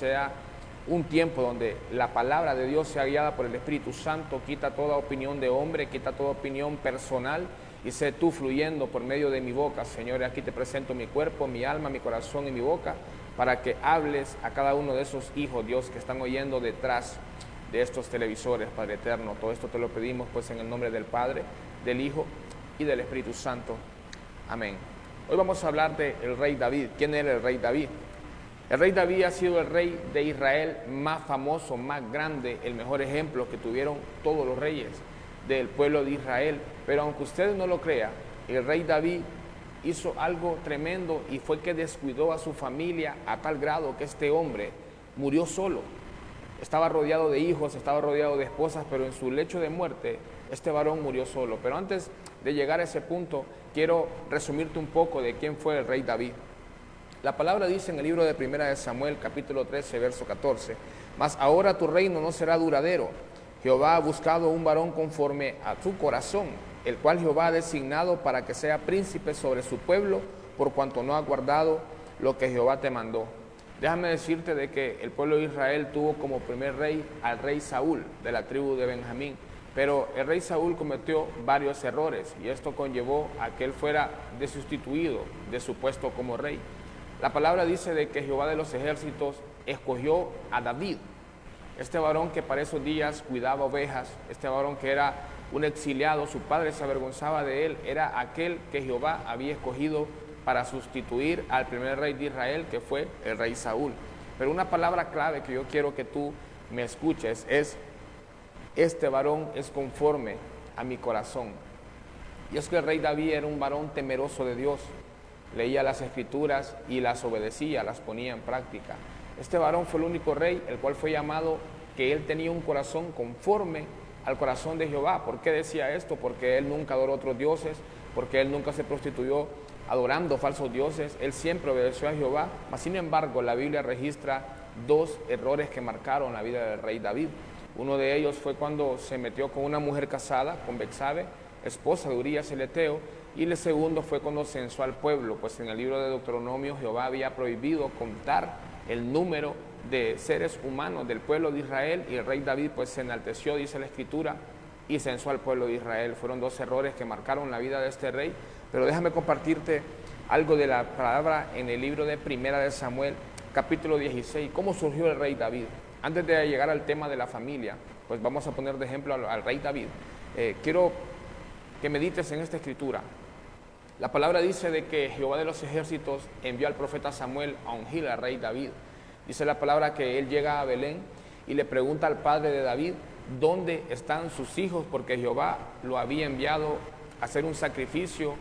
sea un tiempo donde la palabra de Dios sea guiada por el Espíritu Santo. Quita toda opinión de hombre, quita toda opinión personal y sé tú fluyendo por medio de mi boca. Señor, aquí te presento mi cuerpo, mi alma, mi corazón y mi boca para que hables a cada uno de esos hijos, Dios, que están oyendo detrás de estos televisores, Padre eterno. Todo esto te lo pedimos pues en el nombre del Padre, del Hijo y del Espíritu Santo. Amén. Hoy vamos a hablar del rey David. ¿Quién era el rey David? El rey David ha sido el rey de Israel más famoso, más grande, el mejor ejemplo que tuvieron todos los reyes del pueblo de Israel. Pero aunque usted no lo crea, el rey David hizo algo tremendo y fue que descuidó a su familia a tal grado que este hombre murió solo. Estaba rodeado de hijos, estaba rodeado de esposas, pero en su lecho de muerte este varón murió solo. Pero antes de llegar a ese punto, quiero resumirte un poco de quién fue el rey David. La palabra dice en el libro de Primera de Samuel, capítulo 13, verso 14, «Mas ahora tu reino no será duradero. Jehová ha buscado un varón conforme a tu corazón, el cual Jehová ha designado para que sea príncipe sobre su pueblo, por cuanto no ha guardado lo que Jehová te mandó». Déjame decirte de que el pueblo de Israel tuvo como primer rey al rey Saúl, de la tribu de Benjamín. Pero el rey Saúl cometió varios errores y esto conllevó a que él fuera desustituido de su puesto como rey. La palabra dice de que Jehová de los ejércitos escogió a David, este varón que para esos días cuidaba ovejas, este varón que era un exiliado, su padre se avergonzaba de él, era aquel que Jehová había escogido para sustituir al primer rey de Israel, que fue el rey Saúl. Pero una palabra clave que yo quiero que tú me escuches es: este varón es conforme a mi corazón. Y es que el rey David era un varón temeroso de Dios, leía las escrituras y las obedecía, las ponía en práctica. Este varón fue el único rey el cual fue llamado que él tenía un corazón conforme al corazón de Jehová. ¿Por qué decía esto? Porque él nunca adoró otros dioses, porque él nunca se prostituyó adorando falsos dioses, él siempre obedeció a Jehová. Mas sin embargo, la Biblia registra dos errores que marcaron la vida del rey David. Uno de ellos fue cuando se metió con una mujer casada, con Betsabe, esposa de Urías el Eteo, y el segundo fue cuando censó al pueblo, pues en el libro de Deuteronomio Jehová había prohibido contar el número de seres humanos del pueblo de Israel, y el rey David pues se enalteció, dice la escritura, y censó al pueblo de Israel. Fueron dos errores que marcaron la vida de este rey. Pero déjame compartirte algo de la palabra en el libro de Primera de Samuel, capítulo 16, cómo surgió el rey David. Antes de llegar al tema de la familia, pues vamos a poner de ejemplo al rey David. Quiero que medites en esta escritura. La palabra dice de que Jehová de los ejércitos envió al profeta Samuel a ungir al rey David. Dice la palabra que él llega a Belén y le pregunta al padre de David dónde están sus hijos, porque Jehová lo había enviado a hacer un sacrificio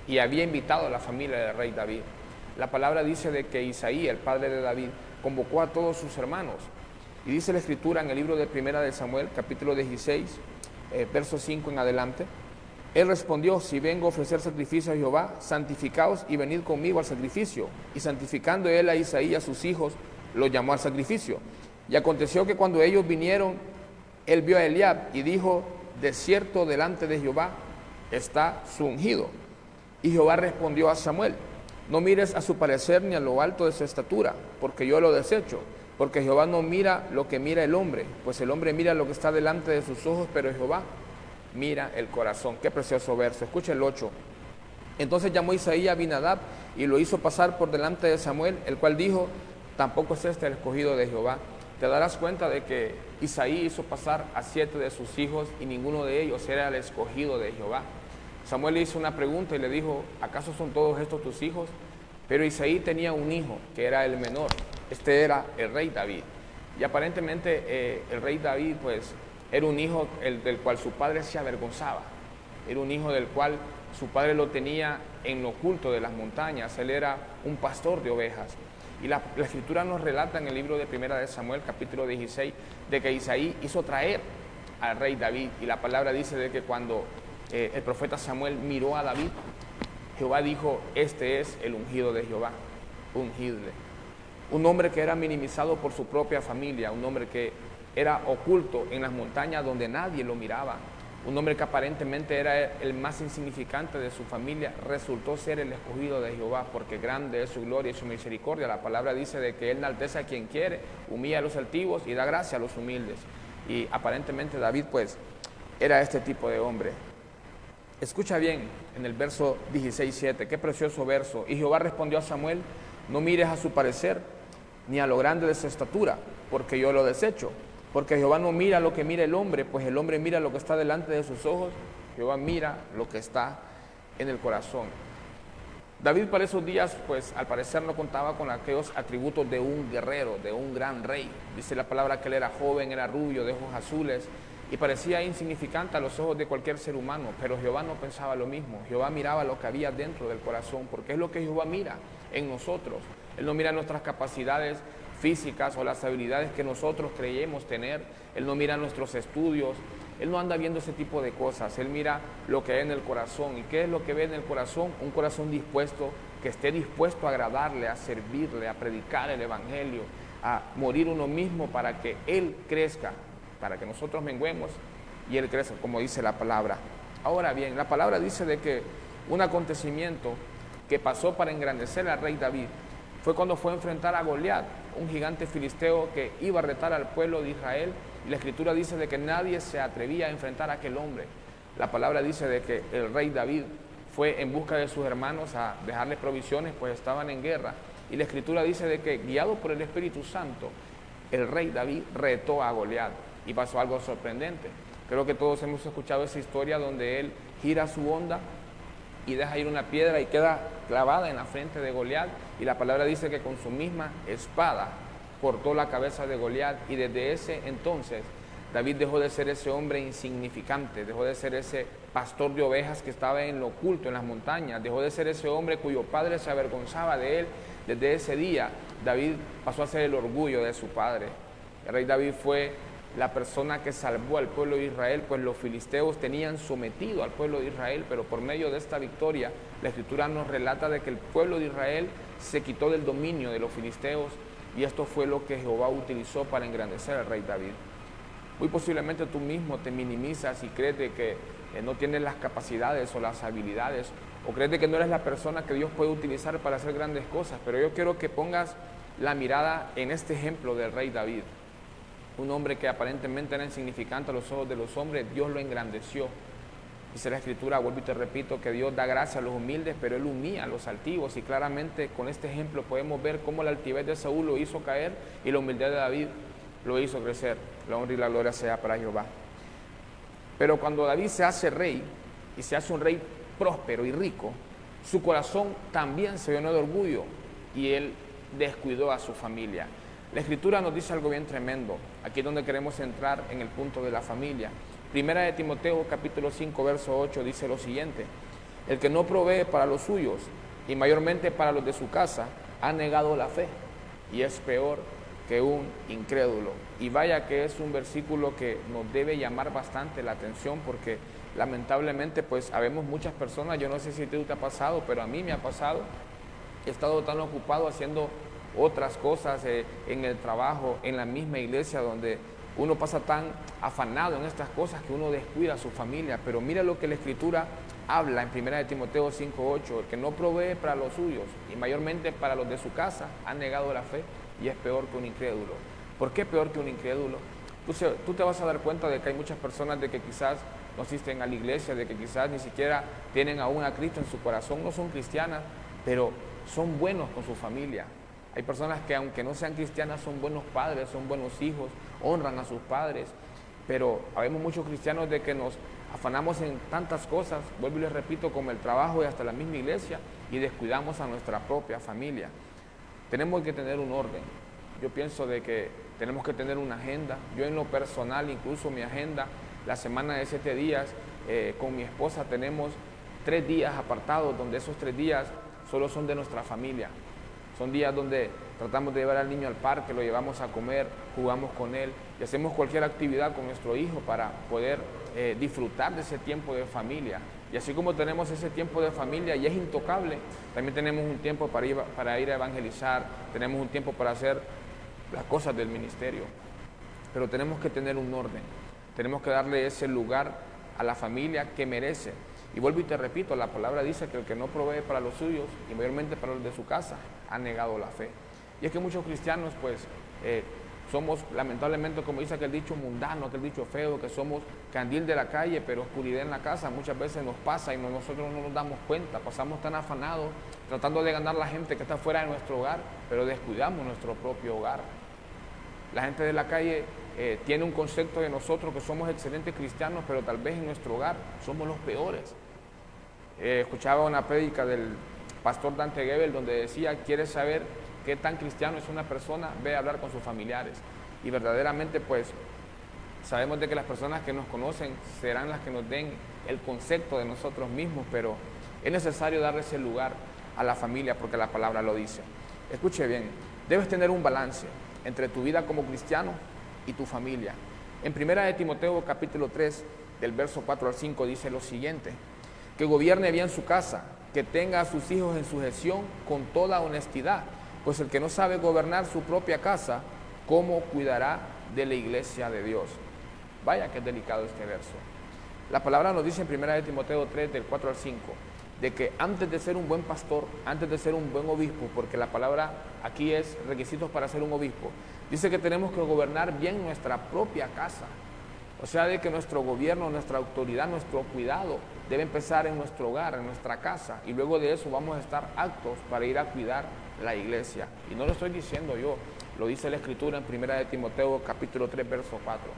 y había invitado a la familia del rey David. La palabra dice de que Isaí, el padre de David, convocó a todos sus hermanos. Y dice la escritura en el libro de Primera de Samuel, capítulo 16, verso 5 en adelante. Él respondió: si vengo a ofrecer sacrificio a Jehová, santificaos y venid conmigo al sacrificio. Y santificando él a Isaí y a sus hijos, los llamó al sacrificio. Y aconteció que cuando ellos vinieron, él vio a Eliab y dijo: de cierto delante de Jehová está su ungido. Y Jehová respondió a Samuel: no mires a su parecer ni a lo alto de su estatura, porque yo lo desecho. Porque Jehová no mira lo que mira el hombre, pues el hombre mira lo que está delante de sus ojos, pero Jehová mira el corazón. Qué precioso verso. Escucha el 8. Entonces llamó Isaí a Abinadab y lo hizo pasar por delante de Samuel, el cual dijo: tampoco es este el escogido de Jehová. Te darás cuenta de que Isaí hizo pasar a 7 de sus hijos y ninguno de ellos era el escogido de Jehová. Samuel le hizo una pregunta y le dijo: ¿acaso son todos estos tus hijos? Pero Isaí tenía un hijo que era el menor. Este era el rey David. Y aparentemente el rey David pues era un hijo del cual su padre se avergonzaba. Era un hijo del cual su padre lo tenía en lo oculto de las montañas. Él era un pastor de ovejas. Y la escritura nos relata en el libro de Primera de Samuel, capítulo 16, de que Isaí hizo traer al rey David. Y la palabra dice de que cuando el profeta Samuel miró a David, Jehová dijo: este es el ungido de Jehová, ungidle. Un hombre que era minimizado por su propia familia, un hombre que era oculto en las montañas donde nadie lo miraba. Un hombre que aparentemente era el más insignificante de su familia, resultó ser el escogido de Jehová, porque grande es su gloria y su misericordia. La palabra dice de que Él enaltece a quien quiere, humilla a los altivos y da gracia a los humildes. Y aparentemente David pues era este tipo de hombre. Escucha bien en el verso 16:7, qué precioso verso. Y Jehová respondió a Samuel: no mires a su parecer, ni a lo grande de su estatura, porque yo lo desecho. Porque Jehová no mira lo que mira el hombre, pues el hombre mira lo que está delante de sus ojos, Jehová mira lo que está en el corazón. David para esos días, pues al parecer no contaba con aquellos atributos de un guerrero, de un gran rey. Dice la palabra que él era joven, era rubio, de ojos azules, y parecía insignificante a los ojos de cualquier ser humano, pero Jehová no pensaba lo mismo. Jehová miraba lo que había dentro del corazón, porque es lo que Jehová mira en nosotros. Él no mira nuestras capacidades físicas o las habilidades que nosotros creemos tener. Él no mira nuestros estudios, Él no anda viendo ese tipo de cosas. Él mira lo que hay en el corazón. ¿Y qué es lo que ve en el corazón? Un corazón dispuesto, que esté dispuesto a agradarle, a servirle, a predicar el evangelio, a morir uno mismo para que Él crezca, para que nosotros menguemos y Él crezca, como dice la palabra. Ahora bien, la palabra dice de que un acontecimiento que pasó para engrandecer al rey David fue cuando fue a enfrentar a Goliat, un gigante filisteo que iba a retar al pueblo de Israel, y la escritura dice de que nadie se atrevía a enfrentar a aquel hombre. La palabra dice de que el rey David fue en busca de sus hermanos a dejarles provisiones, pues estaban en guerra, y la escritura dice de que, guiado por el Espíritu Santo, el rey David retó a Goliat, y pasó algo sorprendente. Creo que todos hemos escuchado esa historia donde él gira su honda y deja ir una piedra y queda clavada en la frente de Goliat, y la palabra dice que con su misma espada cortó la cabeza de Goliat, y desde ese entonces David dejó de ser ese hombre insignificante, dejó de ser ese pastor de ovejas que estaba en lo oculto, en las montañas, dejó de ser ese hombre cuyo padre se avergonzaba de él. Desde ese día David pasó a ser el orgullo de su padre. El rey David fue la persona que salvó al pueblo de Israel, pues los filisteos tenían sometido al pueblo de Israel, pero por medio de esta victoria, la escritura nos relata de que el pueblo de Israel se quitó del dominio de los filisteos, y esto fue lo que Jehová utilizó para engrandecer al rey David. Muy posiblemente tú mismo te minimizas y crees de que no tienes las capacidades o las habilidades, o crees de que no eres la persona que Dios puede utilizar para hacer grandes cosas, pero yo quiero que pongas la mirada en este ejemplo del rey David. Un hombre que aparentemente era insignificante a los ojos de los hombres, Dios lo engrandeció. Dice la escritura, vuelvo y te repito, que Dios da gracia a los humildes, pero Él humilla a los altivos. Y claramente con este ejemplo podemos ver cómo la altivez de Saúl lo hizo caer y la humildad de David lo hizo crecer. La honra y la gloria sea para Jehová. Pero cuando David se hace rey, y se hace un rey próspero y rico, su corazón también se llenó de orgullo, y él descuidó a su familia. La escritura nos dice algo bien tremendo. Aquí es donde queremos entrar en el punto de la familia. Primera de Timoteo capítulo 5 verso 8 dice lo siguiente: el que no provee para los suyos y mayormente para los de su casa ha negado la fe y es peor que un incrédulo. Y vaya que es un versículo que nos debe llamar bastante la atención, porque lamentablemente pues habemos muchas personas, yo no sé si a ti te ha pasado, pero a mí me ha pasado. He estado tan ocupado haciendo otras cosas en el trabajo, en la misma iglesia, donde uno pasa tan afanado en estas cosas que uno descuida a su familia. Pero mira lo que la escritura habla en 1 de Timoteo 5:8: el que no provee para los suyos y mayormente para los de su casa ha negado la fe y es peor que un incrédulo. ¿Por qué peor que un incrédulo? Tú te vas a dar cuenta de que hay muchas personas de que quizás no asisten a la iglesia, de que quizás ni siquiera tienen aún a Cristo en su corazón, no son cristianas, pero son buenos con su familia. Hay personas que aunque no sean cristianas son buenos padres, son buenos hijos, honran a sus padres, pero habemos muchos cristianos de que nos afanamos en tantas cosas, vuelvo y les repito, como el trabajo y hasta la misma iglesia, y descuidamos a nuestra propia familia. Tenemos que tener un orden. Yo pienso de que tenemos que tener una agenda. Yo en lo personal, incluso mi agenda, la semana de 7 días, con mi esposa tenemos 3 días apartados, donde esos 3 días solo son de nuestra familia. Son días donde tratamos de llevar al niño al parque, lo llevamos a comer, jugamos con él y hacemos cualquier actividad con nuestro hijo para poder disfrutar de ese tiempo de familia. Y así como tenemos ese tiempo de familia y es intocable, también tenemos un tiempo para ir a evangelizar, tenemos un tiempo para hacer las cosas del ministerio. Pero tenemos que tener un orden, tenemos que darle ese lugar a la familia que merece. Y vuelvo y te repito, la palabra dice que el que no provee para los suyos, y mayormente para los de su casa, ha negado la fe. Y es que muchos cristianos, pues, somos, lamentablemente, como dice aquel dicho mundano, aquel dicho feo, que somos candil de la calle, pero oscuridad en la casa. Muchas veces nos pasa y nosotros no nos damos cuenta. Pasamos tan afanados tratando de ganar la gente que está fuera de nuestro hogar, pero descuidamos nuestro propio hogar. La gente de la calle tiene un concepto de nosotros que somos excelentes cristianos, pero tal vez en nuestro hogar somos los peores. Escuchaba una prédica del pastor Dante Gebel donde decía: ¿quieres saber qué tan cristiano es una persona? Ve a hablar con sus familiares. Y verdaderamente, pues, sabemos de que las personas que nos conocen serán las que nos den el concepto de nosotros mismos, pero es necesario darle ese lugar a la familia porque la palabra lo dice. Escuche bien, debes tener un balance entre tu vida como cristiano y tu familia. En 1 Timoteo capítulo 3, del verso 4 al 5, dice lo siguiente: que gobierne bien su casa, que tenga a sus hijos en sujeción con toda honestidad, pues el que no sabe gobernar su propia casa, ¿cómo cuidará de la iglesia de Dios? Vaya que es delicado este verso. La palabra nos dice en 1 Timoteo 3, del 4 al 5, de que antes de ser un buen pastor, antes de ser un buen obispo, porque la palabra aquí es requisitos para ser un obispo, dice que tenemos que gobernar bien nuestra propia casa. O sea, de que nuestro gobierno, nuestra autoridad, nuestro cuidado debe empezar en nuestro hogar, en nuestra casa, y luego de eso vamos a estar aptos para ir a cuidar la iglesia. Y no lo estoy diciendo yo, lo dice la Escritura en 1 Timoteo capítulo 3, verso 4.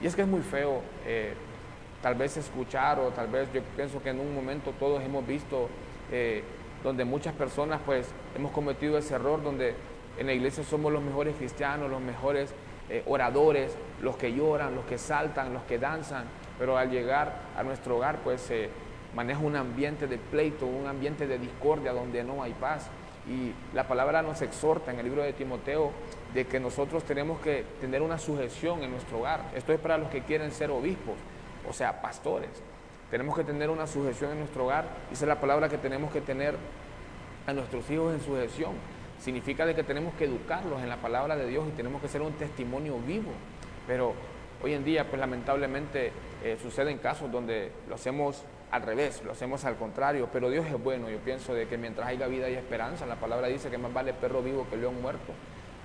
Y es que es muy feo tal vez escuchar, o tal vez yo pienso que en un momento todos hemos visto donde muchas personas pues hemos cometido ese error, donde en la iglesia somos los mejores cristianos, los mejores oradores, los que lloran, los que saltan, los que danzan, pero al llegar a nuestro hogar pues se maneja un ambiente de pleito, un ambiente de discordia donde no hay paz. Y la palabra nos exhorta en el libro de Timoteo de que nosotros tenemos que tener una sujeción en nuestro hogar. Esto es para los que quieren ser obispos, o sea, pastores. Tenemos que tener una sujeción en nuestro hogar. Esa es la palabra que tenemos que tener a nuestros hijos en sujeción. Significa de que tenemos que educarlos en la palabra de Dios y tenemos que ser un testimonio vivo. Pero hoy en día, pues lamentablemente, suceden casos donde lo hacemos al revés, lo hacemos al contrario, pero Dios es bueno. Yo pienso de que mientras haya vida hay esperanza. La palabra dice que más vale perro vivo que león muerto.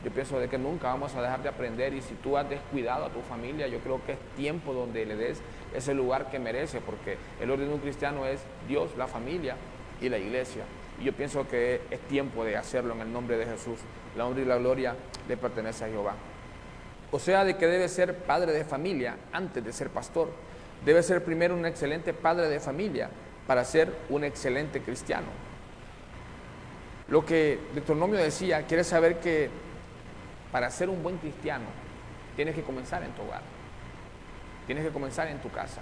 Yo pienso de que nunca vamos a dejar de aprender, y si tú has descuidado a tu familia, yo creo que es tiempo donde le des ese lugar que merece, porque el orden de un cristiano es Dios, la familia y la iglesia. Y yo pienso que es tiempo de hacerlo en el nombre de Jesús. La honra y la gloria le pertenece a Jehová. O sea, de que debe ser padre de familia antes de ser pastor. Debe ser primero un excelente padre de familia para ser un excelente cristiano. Lo que Deuteronomio decía, quiere saber que para ser un buen cristiano tienes que comenzar en tu hogar. Tienes que comenzar en tu casa.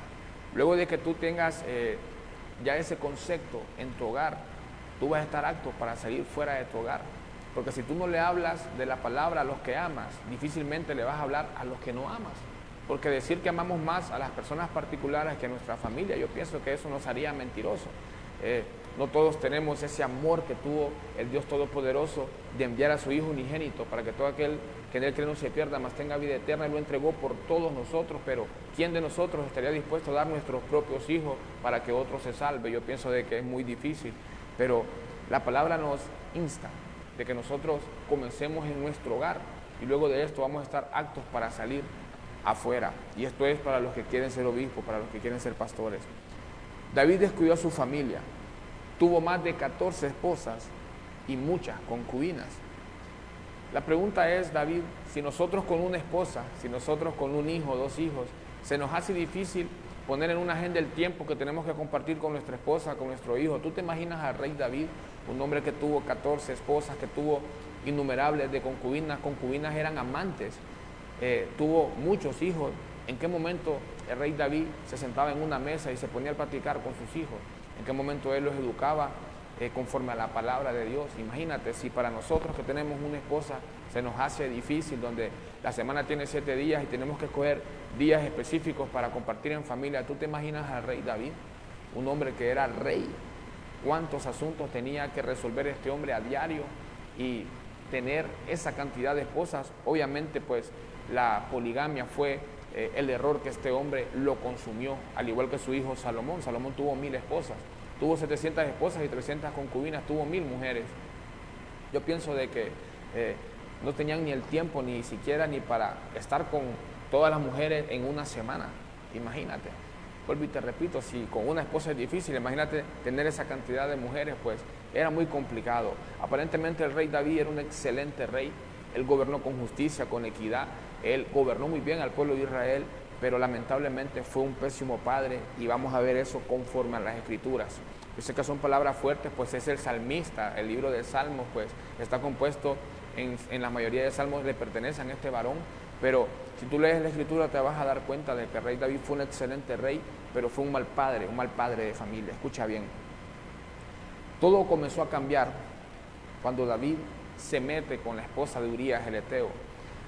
Luego de que tú tengas ya ese concepto en tu hogar, tú vas a estar apto para salir fuera de tu hogar. Porque si tú no le hablas de la palabra a los que amas, difícilmente le vas a hablar a los que no amas. Porque decir que amamos más a las personas particulares que a nuestra familia, yo pienso que eso nos haría mentiroso. No todos tenemos ese amor que tuvo el Dios Todopoderoso de enviar a su Hijo unigénito para que todo aquel que en él cree no se pierda, mas tenga vida eterna. Él lo entregó por todos nosotros, pero ¿quién de nosotros estaría dispuesto a dar nuestros propios hijos para que otro se salve? Yo pienso de que es muy difícil, pero la palabra nos insta de que nosotros comencemos en nuestro hogar y luego de esto vamos a estar aptos para salir afuera. Y esto es para los que quieren ser obispos, para los que quieren ser pastores. David descuidó a su familia, tuvo más de 14 esposas y muchas concubinas. La pregunta es, David, si nosotros con una esposa, si nosotros con un hijo, 2 hijos, se nos hace difícil poner en una agenda el tiempo que tenemos que compartir con nuestra esposa, con nuestro hijo. ¿Tú te imaginas al rey David, un hombre que tuvo 14 esposas, que tuvo innumerables de concubinas? Concubinas eran amantes, tuvo muchos hijos. ¿En qué momento el rey David se sentaba en una mesa y se ponía a platicar con sus hijos? ¿En qué momento él los educaba conforme a la palabra de Dios? Imagínate, si para nosotros que tenemos una esposa se nos hace difícil, donde la semana tiene 7 días y tenemos que escoger días específicos para compartir en familia. ¿Tú te imaginas al rey David? Un hombre que era rey. ¿Cuántos asuntos tenía que resolver este hombre a diario y tener esa cantidad de esposas? Obviamente, pues la poligamia fue el error que este hombre lo consumió, al igual que su hijo Salomón. Salomón tuvo 1000 esposas, tuvo 700 esposas y 300 concubinas, tuvo 1000 mujeres. Yo pienso de que no tenían ni el tiempo ni siquiera ni para estar con todas las mujeres en una semana. Imagínate, vuelvo y te repito, si con una esposa es difícil, imagínate tener esa cantidad de mujeres, pues era muy complicado. Aparentemente el rey David era un excelente rey, él gobernó con justicia, con equidad, él gobernó muy bien al pueblo de Israel, pero lamentablemente fue un pésimo padre y vamos a ver eso conforme a las Escrituras. Yo sé que son palabras fuertes, pues es el salmista, el libro de Salmos, pues está compuesto en la mayoría de salmos le pertenecen a este varón, pero si tú lees la Escritura te vas a dar cuenta de que el rey David fue un excelente rey, pero fue un mal padre de familia. Escucha bien, todo comenzó a cambiar cuando David se mete con la esposa de Urías el Eteo.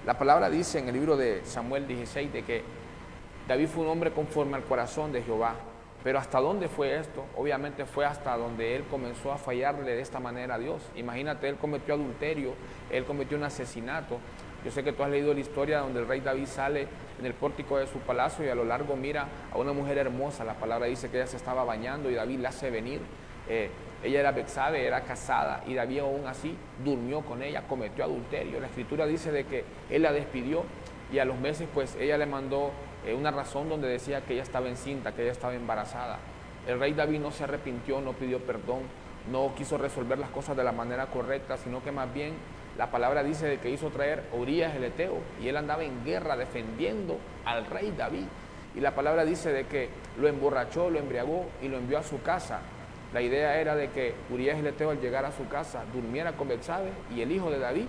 La palabra dice en el libro de Samuel 16 de que David fue un hombre conforme al corazón de Jehová. Pero ¿hasta dónde fue esto? Obviamente fue hasta donde él comenzó a fallarle de esta manera a Dios. Imagínate, él cometió adulterio, él cometió un asesinato. Yo sé que tú has leído la historia donde el rey David sale en el pórtico de su palacio y a lo largo mira a una mujer hermosa. La palabra dice que ella se estaba bañando y David la hace venir. Ella era Betsabe, era casada y David aún así durmió con ella, cometió adulterio. La Escritura dice de que él la despidió y a los meses pues ella le mandó una razón donde decía que ella estaba encinta, que ella estaba embarazada. El rey David no se arrepintió, no pidió perdón, no quiso resolver las cosas de la manera correcta, sino que más bien la palabra dice de que hizo traer a Urías el Eteo y él andaba en guerra defendiendo al rey David. Y la palabra dice de que lo emborrachó, lo embriagó y lo envió a su casa. La idea era de que Urías el Eteo al llegar a su casa durmiera con Betsabe y el hijo de David,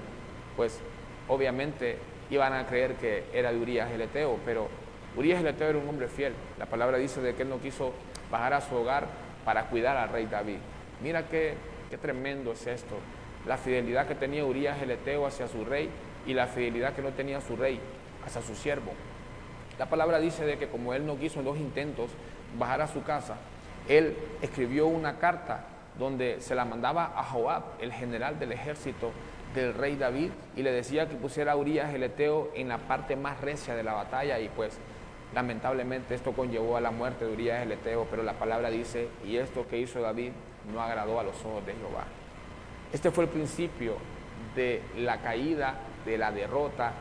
pues obviamente iban a creer que era de Urías el Eteo, pero Urías el Eteo era un hombre fiel. La palabra dice de que él no quiso bajar a su hogar para cuidar al rey David. Mira qué tremendo es esto. La fidelidad que tenía Urías el Eteo hacia su rey y la fidelidad que no tenía su rey hacia su siervo. La palabra dice de que como él no quiso en 2 intentos bajar a su casa, él escribió una carta donde se la mandaba a Joab, el general del ejército del rey David, y le decía que pusiera a Urías el Eteo en la parte más recia de la batalla y pues lamentablemente esto conllevó a la muerte de Urías el Eteo, pero la palabra dice, y esto que hizo David no agradó a los ojos de Jehová. Este fue el principio de la caída, de la derrota,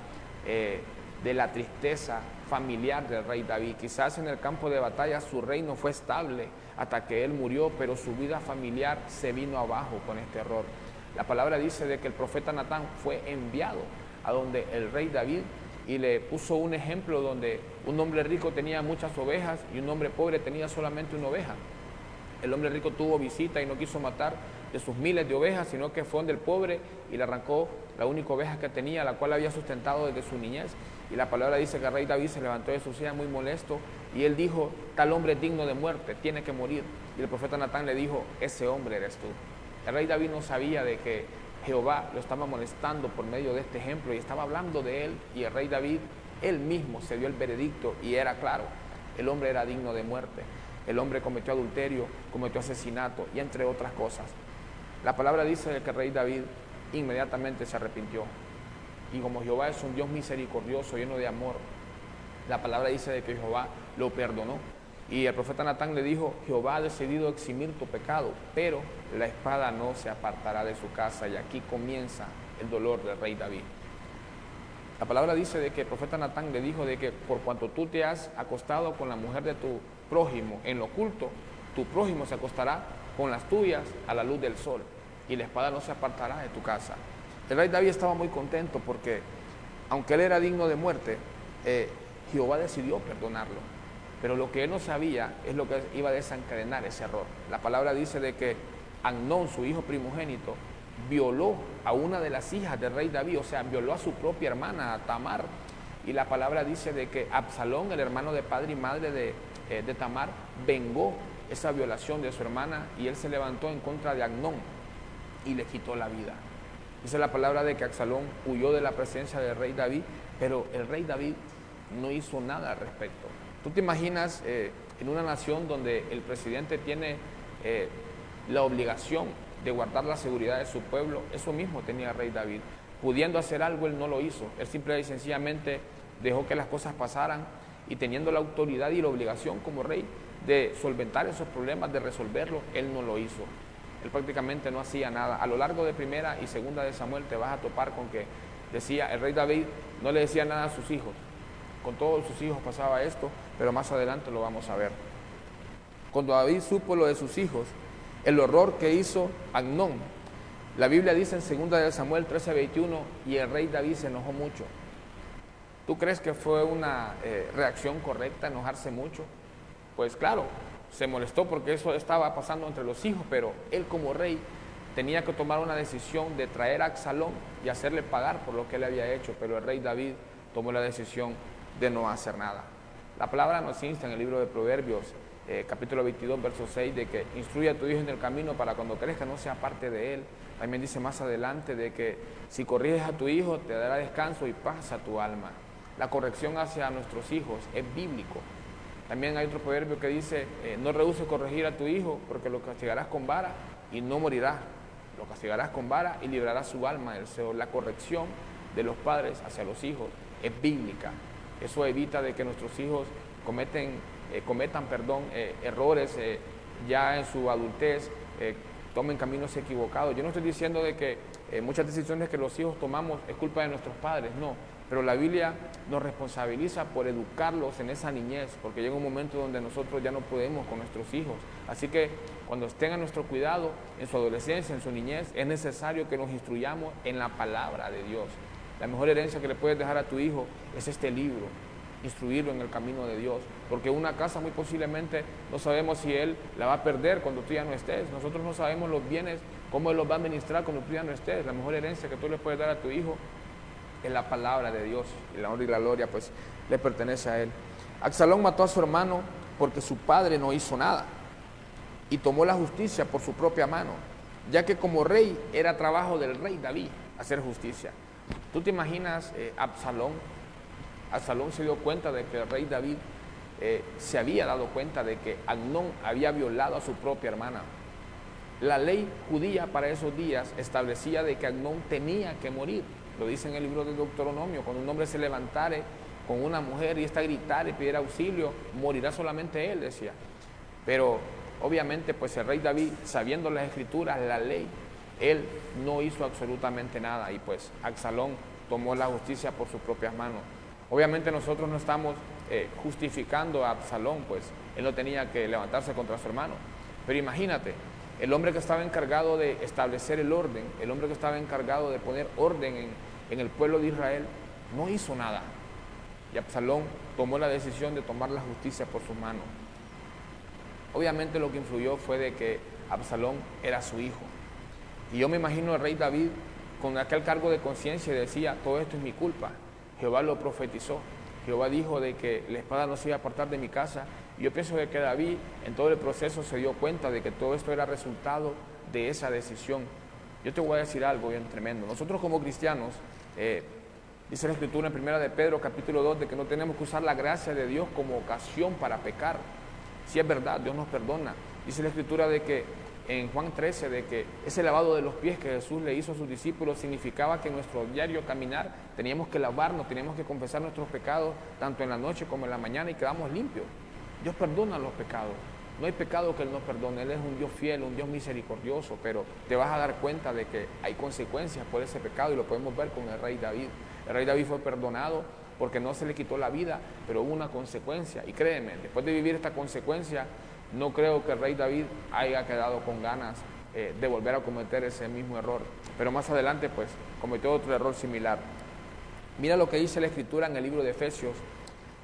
de la tristeza familiar del rey David. Quizás en el campo de batalla su reino fue estable hasta que él murió, pero su vida familiar se vino abajo con este error. La palabra dice de que el profeta Natán fue enviado a donde el rey David y le puso un ejemplo donde un hombre rico tenía muchas ovejas y un hombre pobre tenía solamente una oveja. El hombre rico tuvo visita y no quiso matar de sus miles de ovejas, sino que fue donde el pobre y le arrancó la única oveja que tenía, la cual había sustentado desde su niñez. Y la palabra dice que el rey David se levantó de su silla muy molesto y él dijo, tal hombre es digno de muerte, tiene que morir. Y el profeta Natán le dijo, ese hombre eres tú. El rey David no sabía de que Jehová lo estaba molestando por medio de este ejemplo y estaba hablando de él, y el rey David, él mismo se dio el veredicto y era claro, el hombre era digno de muerte. El hombre cometió adulterio, cometió asesinato y entre otras cosas. La palabra dice que el rey David inmediatamente se arrepintió. Y como Jehová es un Dios misericordioso, lleno de amor, la palabra dice de que Jehová lo perdonó. Y el profeta Natán le dijo, Jehová ha decidido eximir tu pecado, pero la espada no se apartará de su casa. Y aquí comienza el dolor del rey David. La palabra dice de que el profeta Natán le dijo de que por cuanto tú te has acostado con la mujer de tu prójimo en lo oculto, tu prójimo se acostará con las tuyas a la luz del sol y la espada no se apartará de tu casa. El rey David estaba muy contento porque aunque él era digno de muerte, Jehová decidió perdonarlo. Pero lo que él no sabía es lo que iba a desencadenar ese error. La palabra dice de que Amnón, su hijo primogénito, violó a una de las hijas del rey David, o sea, violó a su propia hermana, a Tamar. Y la palabra dice de que Absalón, el hermano de padre y madre de Tamar, vengó esa violación de su hermana y él se levantó en contra de Amnón y le quitó la vida. Dice la palabra de que Absalón huyó de la presencia del rey David, pero el rey David no hizo nada al respecto. ¿Tú te imaginas en una nación donde el presidente tiene la obligación de guardar la seguridad de su pueblo? Eso mismo tenía el rey David. Pudiendo hacer algo, él no lo hizo. Él simple y sencillamente dejó que las cosas pasaran y teniendo la autoridad y la obligación como rey de solventar esos problemas, de resolverlos, él no lo hizo. Él prácticamente no hacía nada. A lo largo de primera y segunda de Samuel te vas a topar con que decía, el rey David no le decía nada a sus hijos. Con todos sus hijos pasaba esto, pero más adelante lo vamos a ver. Cuando David supo lo de sus hijos, el horror que hizo Amnón, la Biblia dice en segunda de Samuel 13:21, y el rey David se enojó mucho. ¿Tú crees que fue una reacción correcta enojarse mucho? Pues claro, se molestó porque eso estaba pasando entre los hijos, pero él como rey tenía que tomar una decisión de traer a Absalón y hacerle pagar por lo que él había hecho, pero el rey David tomó la decisión de no hacer nada. La palabra nos insta en el libro de Proverbios, capítulo 22, verso 6, de que instruye a tu hijo en el camino para cuando crezca no sea parte de él. También dice más adelante de que si corriges a tu hijo te dará descanso y paz a tu alma. La corrección hacia nuestros hijos es bíblico. También hay otro proverbio que dice, no rehuses corregir a tu hijo porque lo castigarás con vara y no morirá. Lo castigarás con vara y librarás su alma del Seol. La corrección de los padres hacia los hijos es bíblica. Eso evita de que nuestros hijos cometan errores ya en su adultez, tomen caminos equivocados. Yo no estoy diciendo de que muchas decisiones que los hijos tomamos es culpa de nuestros padres, no. Pero la Biblia nos responsabiliza por educarlos en esa niñez, porque llega un momento donde nosotros ya no podemos con nuestros hijos. Así que cuando estén a nuestro cuidado, en su adolescencia, en su niñez, es necesario que nos instruyamos en la palabra de Dios. La mejor herencia que le puedes dejar a tu hijo es este libro, instruirlo en el camino de Dios, porque una casa muy posiblemente no sabemos si él la va a perder cuando tú ya no estés. Nosotros no sabemos los bienes, cómo él los va a administrar cuando tú ya no estés. La mejor herencia que tú le puedes dar a tu hijo es la palabra de Dios, y la honra y la gloria pues le pertenece a él. Absalón mató a su hermano porque su padre no hizo nada y tomó la justicia por su propia mano, ya que como rey era trabajo del rey David hacer justicia. ¿Tú te imaginas Absalón? Absalón se dio cuenta de que el rey David se había dado cuenta de que Amnón había violado a su propia hermana. La ley judía para esos días establecía de que Amnón tenía que morir. Lo dice en el libro de Deuteronomio, cuando un hombre se levantare con una mujer y ésta gritara y pidiera auxilio, morirá solamente él, decía. Pero obviamente pues el rey David, sabiendo las escrituras, la ley, él no hizo absolutamente nada y pues Absalón tomó la justicia por sus propias manos. Obviamente nosotros no estamos justificando a Absalón, pues él no tenía que levantarse contra su hermano. Pero imagínate, el hombre que estaba encargado de establecer el orden, el hombre que estaba encargado de poner orden en el pueblo de Israel, no hizo nada. Y Absalón tomó la decisión de tomar la justicia por sus manos. Obviamente lo que influyó fue de que Absalón era su hijo. Y yo me imagino al rey David con aquel cargo de conciencia y decía, todo esto es mi culpa. Jehová lo profetizó. Jehová dijo de que la espada no se iba a apartar de mi casa. Y yo pienso que David en todo el proceso se dio cuenta de que todo esto era resultado de esa decisión. Yo te voy a decir algo bien tremendo. Nosotros como cristianos, dice la Escritura en 1 de Pedro capítulo 2, de que no tenemos que usar la gracia de Dios como ocasión para pecar. Si es verdad, Dios nos perdona. Dice la Escritura de que en Juan 13, de que ese lavado de los pies que Jesús le hizo a sus discípulos significaba que en nuestro diario caminar teníamos que lavarnos, teníamos que confesar nuestros pecados tanto en la noche como en la mañana y quedamos limpios. Dios perdona los pecados. No hay pecado que Él no perdone. Él es un Dios fiel, un Dios misericordioso, pero te vas a dar cuenta de que hay consecuencias por ese pecado y lo podemos ver con el rey David. El rey David fue perdonado porque no se le quitó la vida, pero hubo una consecuencia. Y créeme, después de vivir esta consecuencia, no creo que el rey David haya quedado con ganas de volver a cometer ese mismo error. Pero más adelante, pues, cometió otro error similar. Mira lo que dice la Escritura en el libro de Efesios,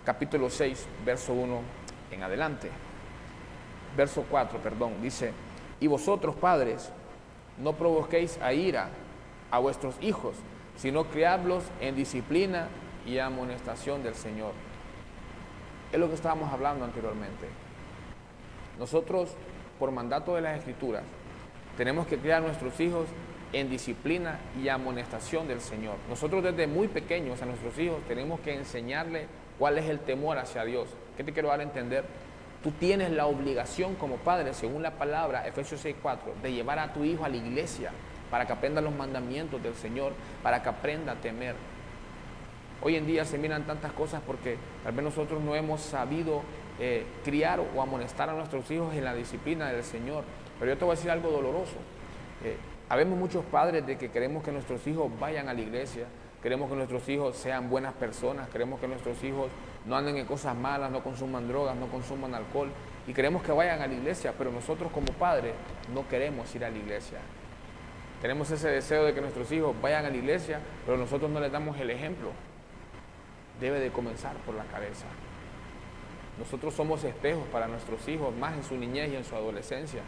capítulo 6, verso 1 en adelante. Verso 4, dice, y vosotros, padres, no provoquéis a ira a vuestros hijos, sino criadlos en disciplina y amonestación del Señor. Es lo que estábamos hablando anteriormente. Nosotros, por mandato de las Escrituras, tenemos que criar a nuestros hijos en disciplina y amonestación del Señor. Nosotros desde muy pequeños a nuestros hijos tenemos que enseñarles cuál es el temor hacia Dios. ¿Qué te quiero dar a entender? Tú tienes la obligación como padre, según la palabra, Efesios 6:4, de llevar a tu hijo a la iglesia para que aprenda los mandamientos del Señor, para que aprenda a temer. Hoy en día se miran tantas cosas porque tal vez nosotros no hemos sabido criar o amonestar a nuestros hijos en la disciplina del Señor. Pero yo te voy a decir algo doloroso. Habemos muchos padres de que queremos que nuestros hijos vayan a la iglesia, queremos que nuestros hijos sean buenas personas, queremos que nuestros hijos no anden en cosas malas, no consuman drogas, no consuman alcohol, y queremos que vayan a la iglesia, pero nosotros como padres no queremos ir a la iglesia. Tenemos ese deseo de que nuestros hijos vayan a la iglesia, pero nosotros no les damos el ejemplo. Debe de comenzar por la cabeza. Nosotros somos espejos para nuestros hijos, más en su niñez y en su adolescencia.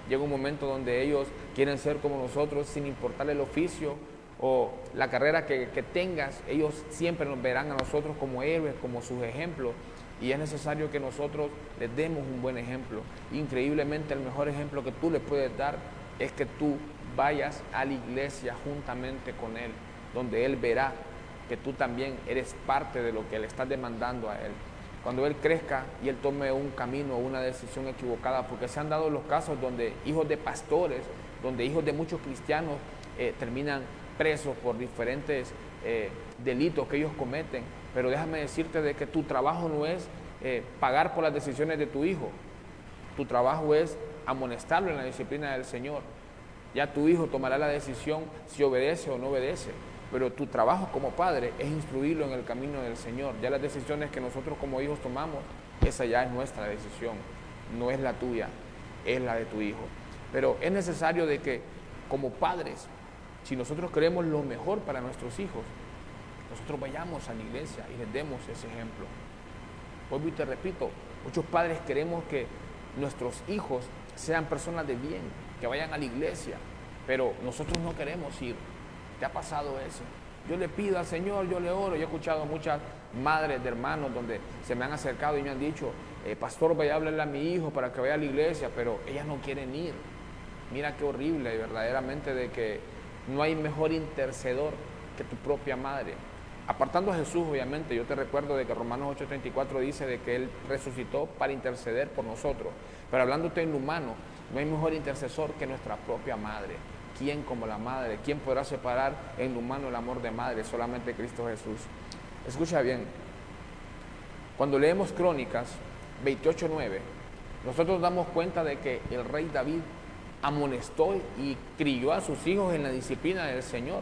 Llega un momento donde ellos quieren ser como nosotros sin importar el oficio o la carrera que tengas. Ellos siempre nos verán a nosotros como héroes, como sus ejemplos, y es necesario que nosotros les demos un buen ejemplo. Increíblemente, el mejor ejemplo que tú les puedes dar es que tú vayas a la iglesia juntamente con él, donde él verá que tú también eres parte de lo que le estás demandando a él. Cuando él crezca y él tome un camino o una decisión equivocada, porque se han dado los casos donde hijos de pastores, donde hijos de muchos cristianos terminan presos por diferentes delitos que ellos cometen. Pero déjame decirte de que tu trabajo no es pagar por las decisiones de tu hijo. Tu trabajo es amonestarlo en la disciplina del Señor. Ya tu hijo tomará la decisión si obedece o no obedece. Pero tu trabajo como padre es instruirlo en el camino del Señor. Ya las decisiones que nosotros como hijos tomamos, esa ya es nuestra decisión, no es la tuya, es la de tu hijo. Pero es necesario de que como padres, si nosotros queremos lo mejor para nuestros hijos, nosotros vayamos a la iglesia y les demos ese ejemplo. Vuelvo y te repito, muchos padres queremos que nuestros hijos sean personas de bien, que vayan a la iglesia, pero nosotros no queremos ir. ¿Te ha pasado eso? Yo le pido al Señor, yo le oro. Yo he escuchado muchas madres de hermanos donde se me han acercado y me han dicho, pastor, vaya a hablarle a mi hijo para que vaya a la iglesia, pero ellas no quieren ir. Mira qué horrible, verdaderamente, de que no hay mejor intercedor que tu propia madre. Apartando a Jesús, obviamente, yo te recuerdo de que Romanos 8:34 dice de que Él resucitó para interceder por nosotros. Pero hablándote en lo humano, no hay mejor intercesor que nuestra propia madre. ¿Quién como la madre? ¿Quién podrá separar en lo humano el amor de madre? Solamente Cristo Jesús. Escucha bien, cuando leemos Crónicas 28:9, nosotros damos cuenta de que el rey David amonestó y crió a sus hijos en la disciplina del Señor.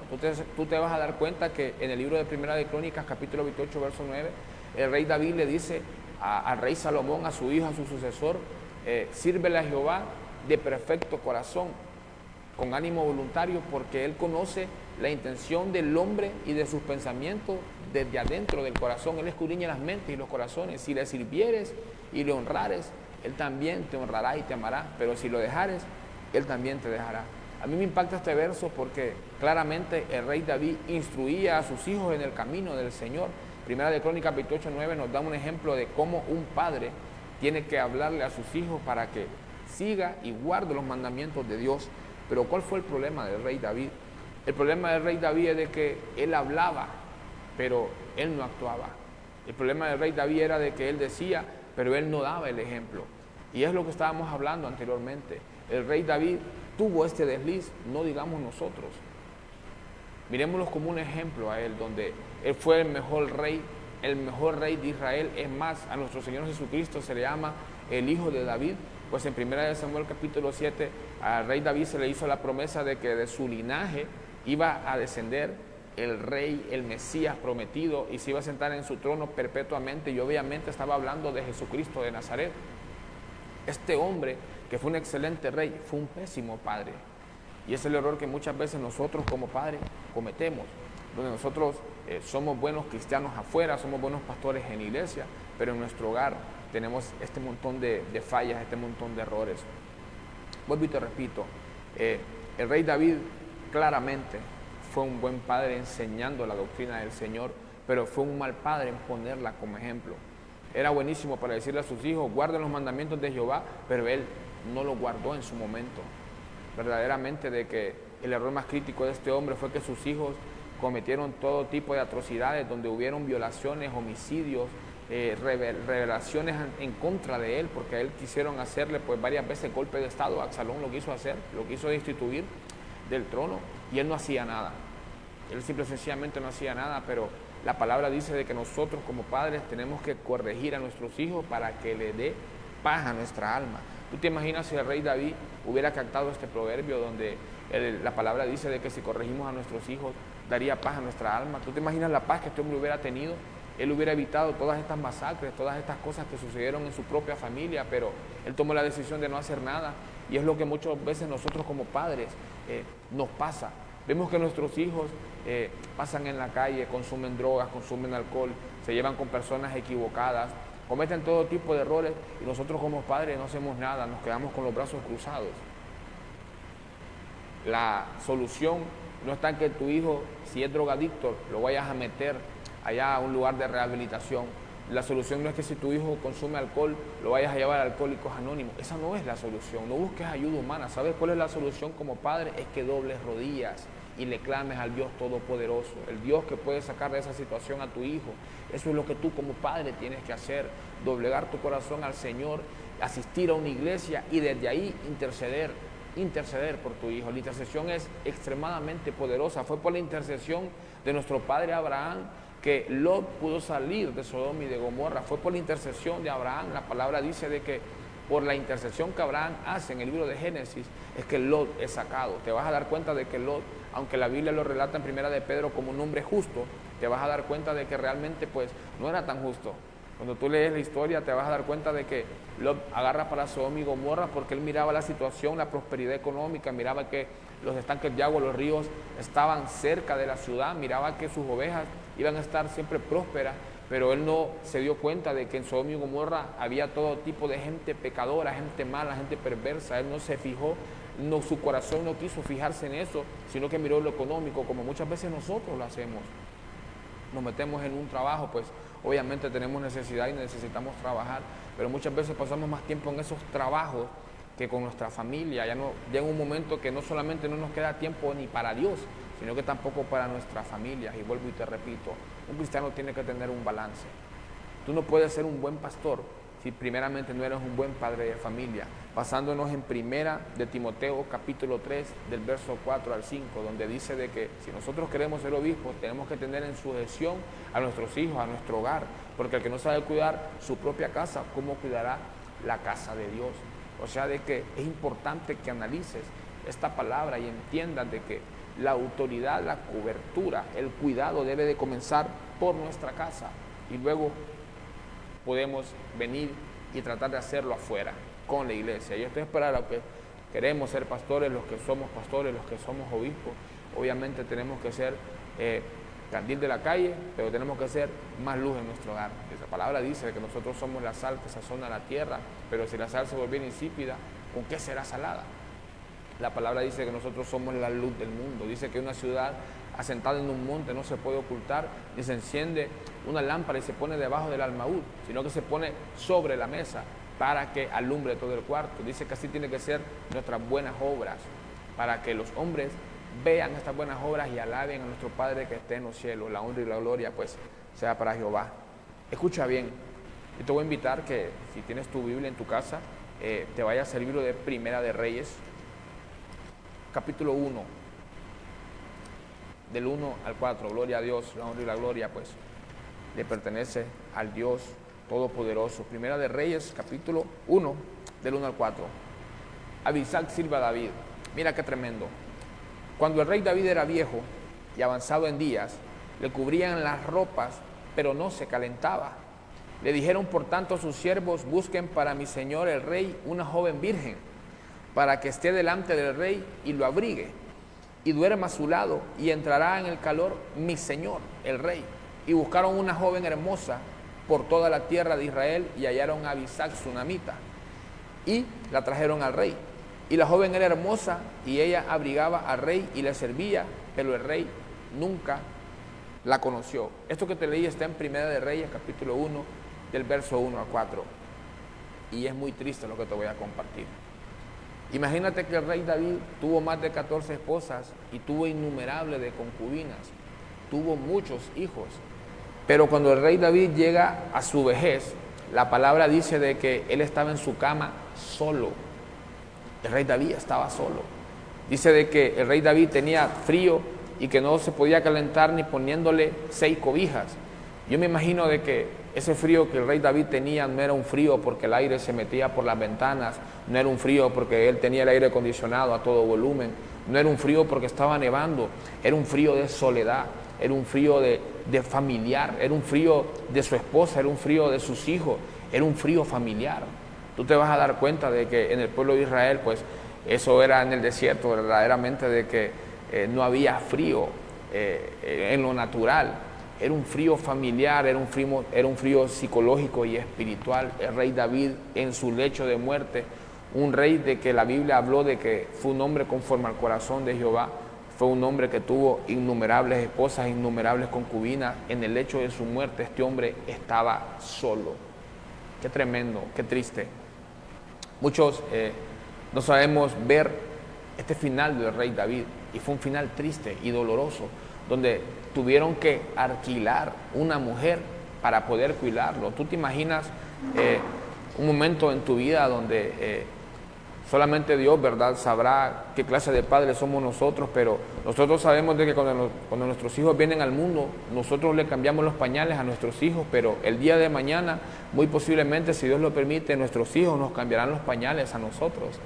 Tú te vas a dar cuenta que en el libro de Primera de Crónicas, capítulo 28, verso 9, el rey David le dice al rey Salomón, a su hijo, a su sucesor, sírvele a Jehová de perfecto corazón, con ánimo voluntario, porque él conoce la intención del hombre y de sus pensamientos desde adentro del corazón. Él escudriña las mentes y los corazones. Si le sirvieres y le honrares, él también te honrará y te amará, pero si lo dejares, él también te dejará. A mí me impacta este verso porque claramente el rey David instruía a sus hijos en el camino del Señor. Primera de Crónicas 28:9 nos da un ejemplo de cómo un padre tiene que hablarle a sus hijos para que siga y guarde los mandamientos de Dios. Pero ¿cuál fue el problema del rey David? El problema del rey David es de que él hablaba, pero él no actuaba. El problema del rey David era de que él decía, pero él no daba el ejemplo. Y es lo que estábamos hablando anteriormente. El rey David tuvo este desliz, no digamos nosotros. Mirémoslo como un ejemplo a él, donde él fue el mejor rey de Israel. Es más, a nuestro Señor Jesucristo se le llama el Hijo de David. Pues en 1 Samuel capítulo 7, al rey David se le hizo la promesa de que de su linaje iba a descender el rey, el Mesías prometido, y se iba a sentar en su trono perpetuamente, y obviamente estaba hablando de Jesucristo de Nazaret. Este hombre, que fue un excelente rey, fue un pésimo padre. Y es el error que muchas veces nosotros como padres cometemos, donde nosotros somos buenos cristianos afuera, somos buenos pastores en la iglesia, pero en nuestro hogar tenemos este montón de fallas, este montón de errores. Vuelvo y te repito, el rey David claramente fue un buen padre enseñando la doctrina del Señor, pero fue un mal padre en ponerla como ejemplo. Era buenísimo para decirle a sus hijos, guarden los mandamientos de Jehová, pero él no lo guardó en su momento. Verdaderamente de que el error más crítico de este hombre fue que sus hijos cometieron todo tipo de atrocidades, donde hubieron violaciones, homicidios, revelaciones en contra de él, porque a él quisieron hacerle pues varias veces golpe de estado. Absalón lo quiso hacer, lo quiso destituir del trono, y él no hacía nada. Él simple y sencillamente no hacía nada, pero La palabra dice de que nosotros como padres tenemos que corregir a nuestros hijos para que le dé paz a nuestra alma. ¿Tú te imaginas si el rey David hubiera captado este proverbio donde la palabra dice de que si corregimos a nuestros hijos daría paz a nuestra alma? ¿Tú te imaginas la paz que este hombre hubiera tenido? Él hubiera evitado todas estas masacres, todas estas cosas que sucedieron en su propia familia, pero él tomó la decisión de no hacer nada. Y es lo que muchas veces nosotros como padres nos pasa. Vemos que nuestros hijos pasan en la calle, consumen drogas, consumen alcohol, se llevan con personas equivocadas, cometen todo tipo de errores y nosotros como padres no hacemos nada, nos quedamos con los brazos cruzados. La solución no está en que tu hijo, si es drogadicto, lo vayas a meter allá a un lugar de rehabilitación. La solución no es que si tu hijo consume alcohol, lo vayas a llevar a Alcohólicos Anónimos. Esa no es la solución. No busques ayuda humana. ¿Sabes cuál es la solución como padre? Es que dobles rodillas y le clames al Dios Todopoderoso, el Dios que puede sacar de esa situación a tu hijo. Eso es lo que tú como padre tienes que hacer, doblegar tu corazón al Señor, asistir a una iglesia y desde ahí interceder por tu hijo. La intercesión es extremadamente poderosa. Fue por la intercesión de nuestro padre Abraham que Lot pudo salir de Sodoma y de Gomorra. Fue por la intercesión de Abraham. La palabra dice de que por la intercesión que Abraham hace en el libro de Génesis es que Lot es sacado. Te vas a dar cuenta de que Lot, aunque la Biblia lo relata en Primera de Pedro como un hombre justo, te vas a dar cuenta de que realmente pues no era tan justo. Cuando tú lees la historia te vas a dar cuenta de que Lot agarra para Sodoma y Gomorra porque él miraba la situación, la prosperidad económica, miraba que los estanques de agua, los ríos estaban cerca de la ciudad, miraba que sus ovejas iban a estar siempre prósperas, pero él no se dio cuenta de que en Sodoma y Gomorra había todo tipo de gente pecadora, gente mala, gente perversa. Él no se fijó, su corazón no quiso fijarse en eso, sino que miró lo económico, como muchas veces nosotros lo hacemos. Nos metemos en un trabajo, pues obviamente tenemos necesidad y necesitamos trabajar, pero muchas veces pasamos más tiempo en esos trabajos que con nuestra familia. Ya no llega un momento que no solamente no nos queda tiempo ni para Dios, sino que tampoco para nuestras familias. Y vuelvo y te repito, un cristiano tiene que tener un balance. Tú no puedes ser un buen pastor si primeramente no eres un buen padre de familia. Basándonos en Primera de Timoteo capítulo 3 del verso 4 al 5, donde dice de que si nosotros queremos ser obispos tenemos que tener en sujeción a nuestros hijos, a nuestro hogar, porque el que no sabe cuidar su propia casa, ¿cómo cuidará la casa de Dios? O sea, de que es importante que analices esta palabra y entiendas de que la autoridad, la cobertura, el cuidado debe de comenzar por nuestra casa y luego podemos venir y tratar de hacerlo afuera con la iglesia. Y esto es para los que queremos ser pastores, los que somos obispos. Obviamente tenemos que ser candil de la calle, pero tenemos que ser más luz en nuestro hogar. Esa palabra dice que nosotros somos la sal que sazona la tierra, pero si la sal se volviera insípida, ¿con qué será salada? La palabra dice que nosotros somos la luz del mundo. Dice que una ciudad asentada en un monte no se puede ocultar, ni se enciende una lámpara y se pone debajo del almaúd, sino que se pone sobre la mesa para que alumbre todo el cuarto. Dice que así tiene que ser nuestras buenas obras, para que los hombres vean estas buenas obras y alaben a nuestro Padre que esté en los cielos. La honra y la gloria pues sea para Jehová. Escucha bien, yo te voy a invitar que si tienes tu Biblia en tu casa, te vayas al libro de Primera de Reyes, capítulo 1, del 1 al 4, gloria a Dios, la honra y la gloria pues le pertenece al Dios Todopoderoso. Primera de Reyes, capítulo 1, del 1 al 4. Abisag sirve a David. Mira qué tremendo. Cuando el rey David era viejo y avanzado en días, le cubrían las ropas, pero no se calentaba. Le dijeron por tanto a sus siervos: busquen para mi señor el rey una joven virgen, para que esté delante del rey y lo abrigue, y duerma a su lado, y entrará en el calor mi señor, el rey. Y buscaron una joven hermosa por toda la tierra de Israel, y hallaron a Abisag sunamita, y la trajeron al rey. Y la joven era hermosa, y ella abrigaba al rey y le servía, pero el rey nunca la conoció. Esto que te leí está en Primera de Reyes, capítulo 1, del verso 1 al 4. Y es muy triste lo que te voy a compartir. Imagínate que el rey David tuvo más de 14 esposas y tuvo innumerables de concubinas, tuvo muchos hijos, pero cuando el rey David llega a su vejez, la palabra dice de que él estaba en su cama solo. El rey David estaba solo. Dice de que el rey David tenía frío y que no se podía calentar ni poniéndole 6 cobijas. Yo me imagino de que ese frío que el rey David tenía no era un frío porque el aire se metía por las ventanas, no era un frío porque él tenía el aire acondicionado a todo volumen, no era un frío porque estaba nevando, era un frío de soledad, era un frío de familiar, era un frío de su esposa, era un frío de sus hijos, era un frío familiar. Tú te vas a dar cuenta de que en el pueblo de Israel, pues eso era en el desierto, verdaderamente de que no había frío en lo natural. Era un frío familiar, era un frío psicológico y espiritual. El rey David en su lecho de muerte, un rey de que la Biblia habló de que fue un hombre conforme al corazón de Jehová, fue un hombre que tuvo innumerables esposas, innumerables concubinas. En el lecho de su muerte este hombre estaba solo. Qué tremendo, qué triste. Muchos no sabemos ver este final del rey David, y fue un final triste y doloroso, donde tuvieron que alquilar una mujer para poder cuidarlo. ¿Tú te imaginas un momento en tu vida donde solamente Dios, verdad, sabrá qué clase de padres somos nosotros, pero nosotros sabemos de que cuando nuestros hijos vienen al mundo, nosotros le cambiamos los pañales a nuestros hijos, pero el día de mañana, muy posiblemente, si Dios lo permite, nuestros hijos nos cambiarán los pañales a nosotros.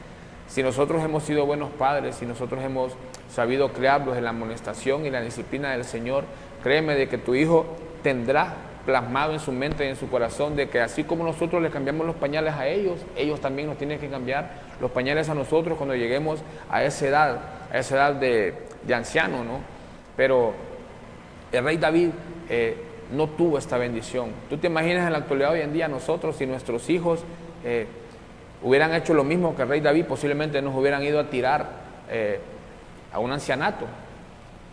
Si nosotros hemos sido buenos padres, si nosotros hemos sabido criarlos en la amonestación y la disciplina del Señor, créeme de que tu hijo tendrá plasmado en su mente y en su corazón de que así como nosotros les cambiamos los pañales a ellos, ellos también nos tienen que cambiar los pañales a nosotros cuando lleguemos a esa edad de anciano, ¿no? Pero el rey David no tuvo esta bendición. ¿Tú te imaginas en la actualidad hoy en día nosotros, si nuestros hijos hubieran hecho lo mismo que el rey David, posiblemente nos hubieran ido a tirar a un ancianato,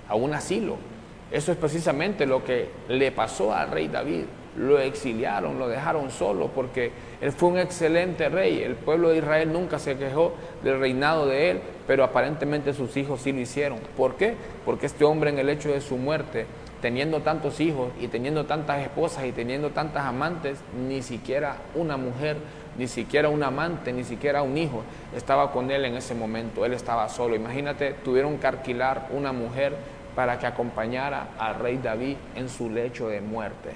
a un asilo? Eso es precisamente lo que le pasó al rey David. Lo exiliaron, lo dejaron solo, porque él fue un excelente rey. El pueblo de Israel nunca se quejó del reinado de él, pero aparentemente sus hijos sí lo hicieron. ¿Por qué? Porque este hombre en el hecho de su muerte, teniendo tantos hijos y teniendo tantas esposas y teniendo tantas amantes, ni siquiera una mujer, ni siquiera un amante, ni siquiera un hijo estaba con él en ese momento. Él estaba solo. Imagínate, tuvieron que alquilar una mujer para que acompañara al rey David en su lecho de muerte.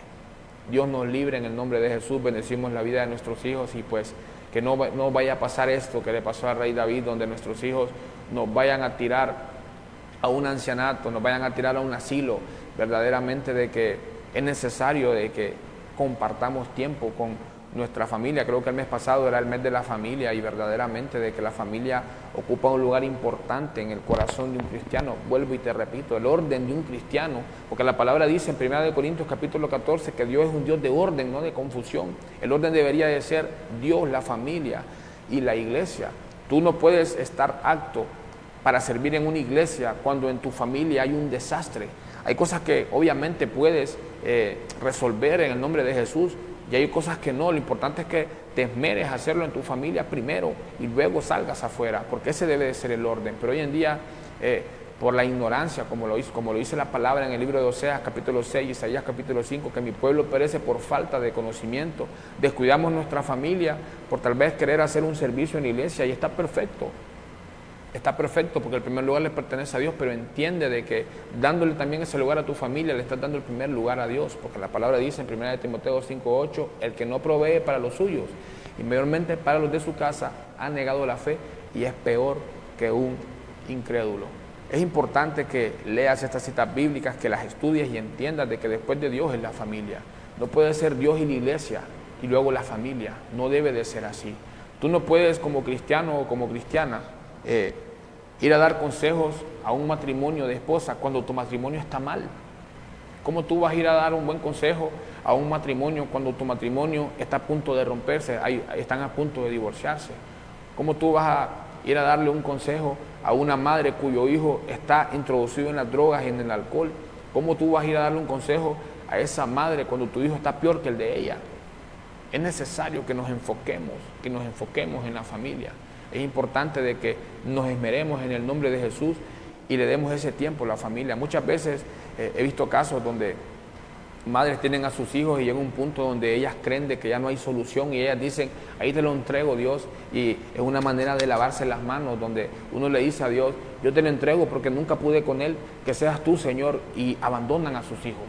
Dios nos libre en el nombre de Jesús. Bendecimos la vida de nuestros hijos, y pues que no vaya a pasar esto que le pasó al rey David, donde nuestros hijos nos vayan a tirar a un ancianato, nos vayan a tirar a un asilo. Verdaderamente de que es necesario de que compartamos tiempo con nuestra familia. Creo que el mes pasado era el mes de la familia, y verdaderamente de que la familia ocupa un lugar importante en el corazón de un cristiano. Vuelvo y te repito, el orden de un cristiano, porque la palabra dice en 1 Corintios capítulo 14 que Dios es un Dios de orden, no de confusión. El orden debería de ser Dios, la familia y la iglesia. Tú no puedes estar apto para servir en una iglesia cuando en tu familia hay un desastre. Hay cosas que obviamente puedes resolver en el nombre de Jesús, y hay cosas que no. Lo importante es que te esmeres a hacerlo en tu familia primero y luego salgas afuera, porque ese debe de ser el orden. Pero hoy en día, por la ignorancia, como lo dice la palabra en el libro de Oseas capítulo 6, Isaías capítulo 5, que mi pueblo perece por falta de conocimiento, descuidamos nuestra familia por tal vez querer hacer un servicio en la iglesia, y está perfecto. Está perfecto, porque el primer lugar le pertenece a Dios, pero entiende de que dándole también ese lugar a tu familia, le estás dando el primer lugar a Dios, porque la palabra dice en 1 Timoteo 5:8, el que no provee para los suyos, y mayormente para los de su casa, ha negado la fe y es peor que un incrédulo. Es importante que leas estas citas bíblicas, que las estudies y entiendas de que después de Dios es la familia. No puede ser Dios y la iglesia y luego la familia. No debe de ser así. Tú no puedes, como cristiano o como cristiana, ir a dar consejos a un matrimonio de esposa cuando tu matrimonio está mal. ¿Cómo tú vas a ir a dar un buen consejo a un matrimonio cuando tu matrimonio está a punto de romperse, están a punto de divorciarse? ¿Cómo tú vas a ir a darle un consejo a una madre cuyo hijo está introducido en las drogas y en el alcohol? ¿Cómo tú vas a ir a darle un consejo a esa madre cuando tu hijo está peor que el de ella? Es necesario que nos enfoquemos en la familia. Es importante de que nos esmeremos en el nombre de Jesús y le demos ese tiempo a la familia. Muchas veces he visto casos donde madres tienen a sus hijos y llega un punto donde ellas creen de que ya no hay solución y ellas dicen, ahí te lo entrego, Dios, y es una manera de lavarse las manos, donde uno le dice a Dios, yo te lo entrego porque nunca pude con él, que seas tú, Señor, y abandonan a sus hijos.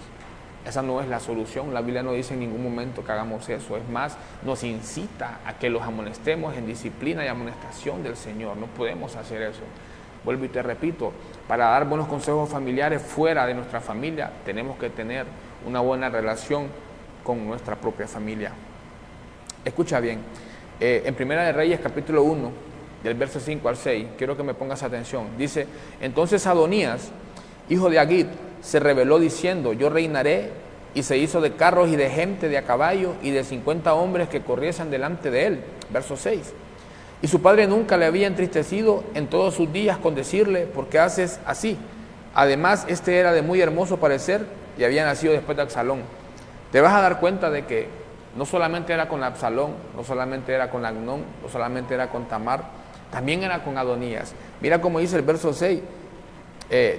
Esa no es la solución. La Biblia no dice en ningún momento que hagamos eso. Es más, nos incita a que los amonestemos en disciplina y amonestación del Señor. No podemos hacer eso. Vuelvo y te repito, para dar buenos consejos familiares fuera de nuestra familia, tenemos que tener una buena relación con nuestra propia familia. Escucha bien, en Primera de Reyes, capítulo 1, del verso 5 al 6, quiero que me pongas atención. Dice, entonces Adonías, hijo de Agit, se rebeló diciendo, yo reinaré, y se hizo de carros y de gente de a caballo y de 50 hombres que corriesen delante de él. Verso 6. Y su padre nunca le había entristecido en todos sus días con decirle, ¿por qué haces así? Además, este era de muy hermoso parecer y había nacido después de Absalón. Te vas a dar cuenta de que no solamente era con Absalón, no solamente era con Amnón, no solamente era con Tamar, también era con Adonías. Mira cómo dice el verso 6.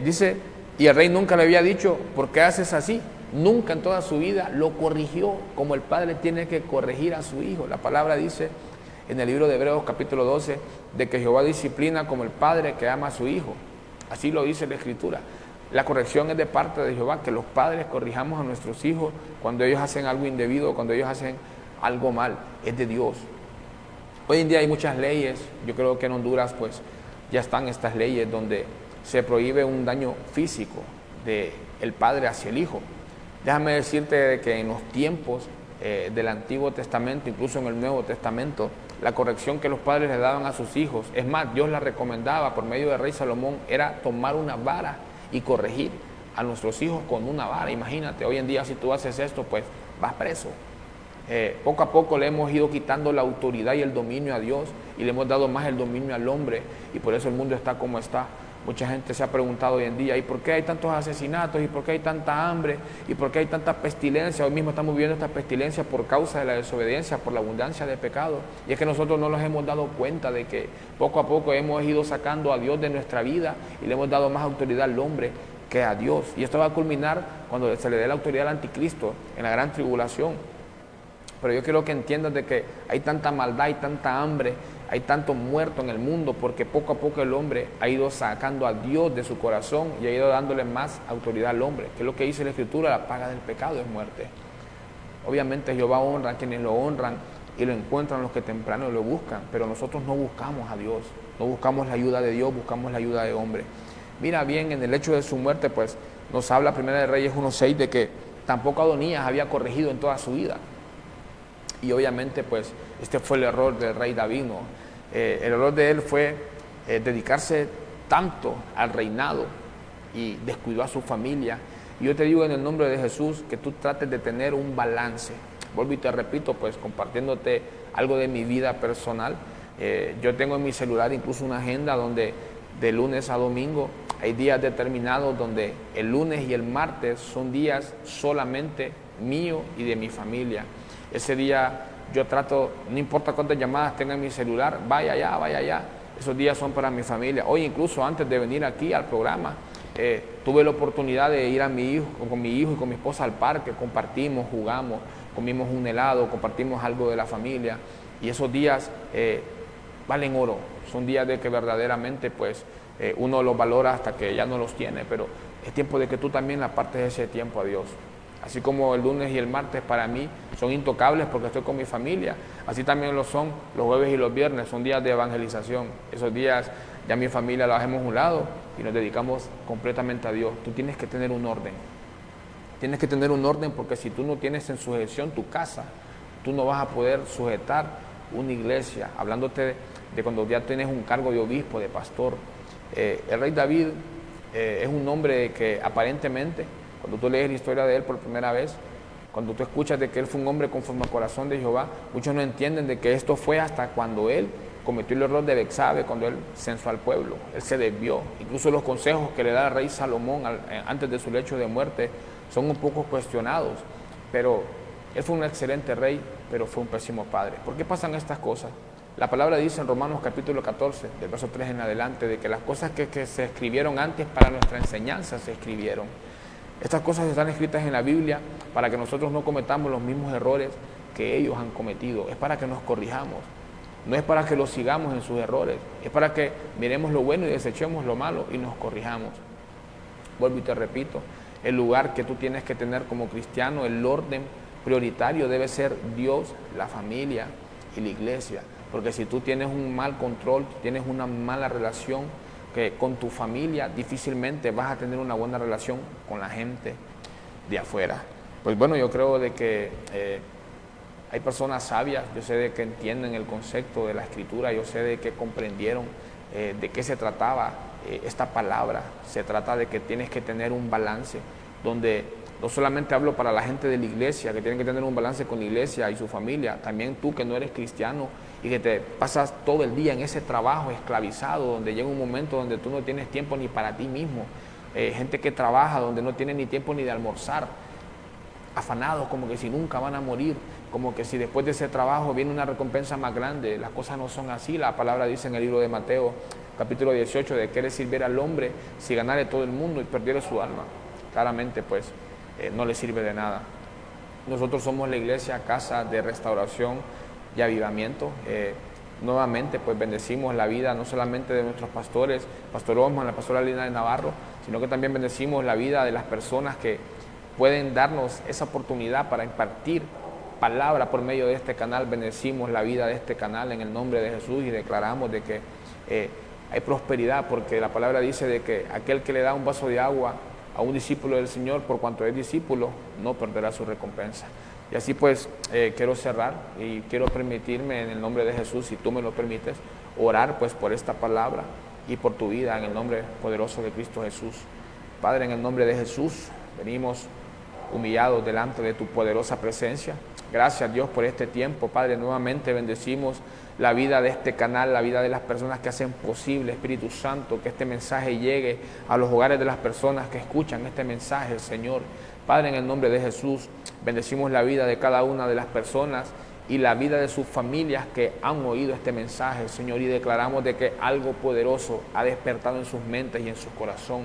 Dice, y el rey nunca le había dicho, ¿por qué haces así? Nunca en toda su vida lo corrigió como el padre tiene que corregir a su hijo. La palabra dice en el libro de Hebreos capítulo 12, de que Jehová disciplina como el padre que ama a su hijo. Así lo dice la Escritura. La corrección es de parte de Jehová, que los padres corrijamos a nuestros hijos cuando ellos hacen algo indebido, cuando ellos hacen algo mal, es de Dios. Hoy en día hay muchas leyes, yo creo que en Honduras pues ya están estas leyes donde se prohíbe un daño físico del padre hacia el hijo. Déjame decirte que en los tiempos del Antiguo Testamento, incluso en el Nuevo Testamento, la corrección que los padres le daban a sus hijos, es más, Dios la recomendaba por medio del rey Salomón, era tomar una vara y corregir a nuestros hijos con una vara. Imagínate, hoy en día si tú haces esto, pues vas preso. Poco a poco le hemos ido quitando la autoridad y el dominio a Dios y le hemos dado más el dominio al hombre, y por eso el mundo está como está. Mucha gente se ha preguntado hoy en día, ¿y por qué hay tantos asesinatos? ¿Y por qué hay tanta hambre? ¿Y por qué hay tanta pestilencia? Hoy mismo estamos viviendo esta pestilencia por causa de la desobediencia, por la abundancia de pecado. Y es que nosotros no nos hemos dado cuenta de que poco a poco hemos ido sacando a Dios de nuestra vida y le hemos dado más autoridad al hombre que a Dios. Y esto va a culminar cuando se le dé la autoridad al anticristo en la gran tribulación. Pero yo quiero que entiendas de que hay tanta maldad, hay tanta hambre, hay tanto muerto en el mundo, porque poco a poco el hombre ha ido sacando a Dios de su corazón y ha ido dándole más autoridad al hombre, que es lo que dice la Escritura, la paga del pecado es muerte. Obviamente Jehová honra a quienes lo honran y lo encuentran los que temprano lo buscan, pero nosotros no buscamos a Dios, no buscamos la ayuda de Dios, buscamos la ayuda de hombre. Mira bien, en el hecho de su muerte, pues nos habla Primera de Reyes 1:6 de que tampoco Adonías había corregido en toda su vida. Y obviamente pues este fue el error del rey David, ¿no? El error de él fue dedicarse tanto al reinado y descuidó a su familia. Y yo te digo en el nombre de Jesús que tú trates de tener un balance. Vuelvo y te repito, pues compartiéndote algo de mi vida personal. Yo tengo en mi celular incluso una agenda donde de lunes a domingo hay días determinados donde el lunes y el martes son días solamente mío y de mi familia. Ese día yo trato, no importa cuántas llamadas tenga en mi celular, vaya allá. Esos días son para mi familia. Hoy incluso antes de venir aquí al programa, tuve la oportunidad de ir con mi hijo y con mi esposa al parque, compartimos, jugamos, comimos un helado, compartimos algo de la familia. Y esos días valen oro. Son días de que verdaderamente pues uno los valora hasta que ya no los tiene, pero es tiempo de que tú también apartes ese tiempo a Dios. Así como el lunes y el martes para mí son intocables porque estoy con mi familia, así también lo son los jueves y los viernes, son días de evangelización. Esos días ya mi familia la dejamos a un lado y nos dedicamos completamente a Dios. Tú tienes que tener un orden. Tienes que tener un orden porque si tú no tienes en sujeción tu casa, tú no vas a poder sujetar una iglesia. Hablándote de cuando ya tienes un cargo de obispo, de pastor. El rey David es un hombre que aparentemente, cuando tú lees la historia de él por primera vez, cuando tú escuchas de que él fue un hombre conforme al corazón de Jehová, muchos no entienden de que esto fue hasta cuando él cometió el error de Betsabe, cuando él censó al pueblo, él se desvió. Incluso los consejos que le da el rey Salomón antes de su lecho de muerte son un poco cuestionados, pero él fue un excelente rey, pero fue un pésimo padre. ¿Por qué pasan estas cosas? La palabra dice en Romanos capítulo 14, del verso 3 en adelante, de que las cosas que se escribieron antes para nuestra enseñanza se escribieron. Estas cosas están escritas en la Biblia para que nosotros no cometamos los mismos errores que ellos han cometido. Es para que nos corrijamos. No es para que los sigamos en sus errores. Es para que miremos lo bueno y desechemos lo malo y nos corrijamos. Vuelvo y te repito, el lugar que tú tienes que tener como cristiano, el orden prioritario debe ser Dios, la familia y la iglesia. Porque si tú tienes un mal control, tienes una mala relación con tu familia, difícilmente vas a tener una buena relación con la gente de afuera. Pues bueno, yo creo de que hay personas sabias, yo sé de que entienden el concepto de la escritura, yo sé de que comprendieron de qué se trataba esta palabra. Se trata de que tienes que tener un balance, donde no solamente hablo para la gente de la iglesia, que tienen que tener un balance con la iglesia y su familia, también tú que no eres cristiano y que te pasas todo el día en ese trabajo esclavizado, donde llega un momento donde tú no tienes tiempo ni para ti mismo, gente que trabaja donde no tiene ni tiempo ni de almorzar, afanados como que si nunca van a morir, como que si después de ese trabajo viene una recompensa más grande. Las cosas no son así. La palabra dice en el libro de Mateo, capítulo 18, de que le sirviera al hombre si ganare todo el mundo y perdiera su alma. Claramente, pues, no le sirve de nada. Nosotros somos la iglesia, casa de restauración y avivamiento. Nuevamente, pues, bendecimos la vida no solamente de nuestros pastores, Pastor Osman, la pastora Lina de Navarro, sino que también bendecimos la vida de las personas que pueden darnos esa oportunidad para impartir palabra por medio de este canal. Bendecimos la vida de este canal en el nombre de Jesús y declaramos de que hay prosperidad, porque la palabra dice de que aquel que le da un vaso de agua a un discípulo del Señor, por cuanto es discípulo, no perderá su recompensa. Y así pues quiero cerrar y quiero permitirme en el nombre de Jesús, si tú me lo permites, orar pues por esta palabra y por tu vida en el nombre poderoso de Cristo Jesús. Padre, en el nombre de Jesús, venimos humillados delante de tu poderosa presencia. Gracias, Dios, por este tiempo. Padre, nuevamente bendecimos la vida de este canal, la vida de las personas que hacen posible, Espíritu Santo, que este mensaje llegue a los hogares de las personas que escuchan este mensaje, Señor. Padre, en el nombre de Jesús, bendecimos la vida de cada una de las personas y la vida de sus familias que han oído este mensaje, Señor, y declaramos de que algo poderoso ha despertado en sus mentes y en su corazón.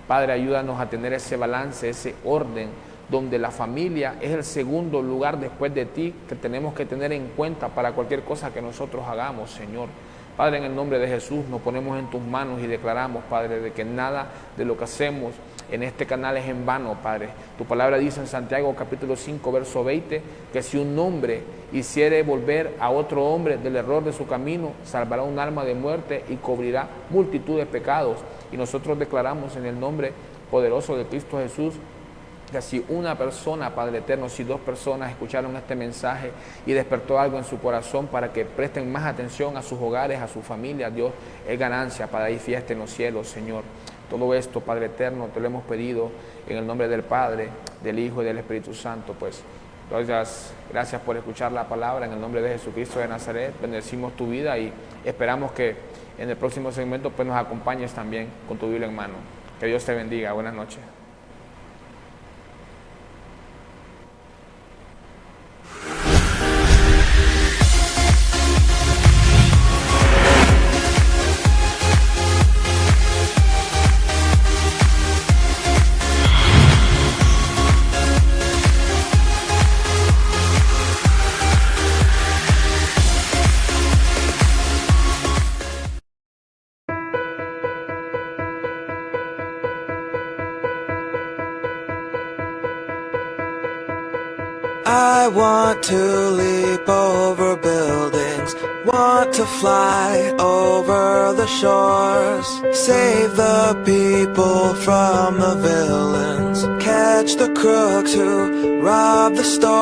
Padre, ayúdanos a tener ese balance, ese orden, donde la familia es el segundo lugar después de ti que tenemos que tener en cuenta para cualquier cosa que nosotros hagamos, Señor. Padre, en el nombre de Jesús nos ponemos en tus manos y declaramos, Padre, de que nada de lo que hacemos en este canal es en vano, Padre. Tu palabra dice en Santiago capítulo 5, verso 20, que si un hombre hiciere volver a otro hombre del error de su camino, salvará un alma de muerte y cubrirá multitud de pecados. Y nosotros declaramos en el nombre poderoso de Cristo Jesús, que si una persona, Padre eterno, si dos personas escucharon este mensaje y despertó algo en su corazón para que presten más atención a sus hogares, a su familia, Dios, es ganancia para ir fiesta en los cielos, Señor. Todo esto, Padre eterno, te lo hemos pedido en el nombre del Padre, del Hijo y del Espíritu Santo. Pues, gracias por escuchar la palabra en el nombre de Jesucristo de Nazaret. Bendecimos tu vida y esperamos que en el próximo segmento pues nos acompañes también con tu Biblia en mano. Que Dios te bendiga. Buenas noches. I want to leap over buildings, want to fly over the shores, save the people from the villains, catch the crooks who rob the store.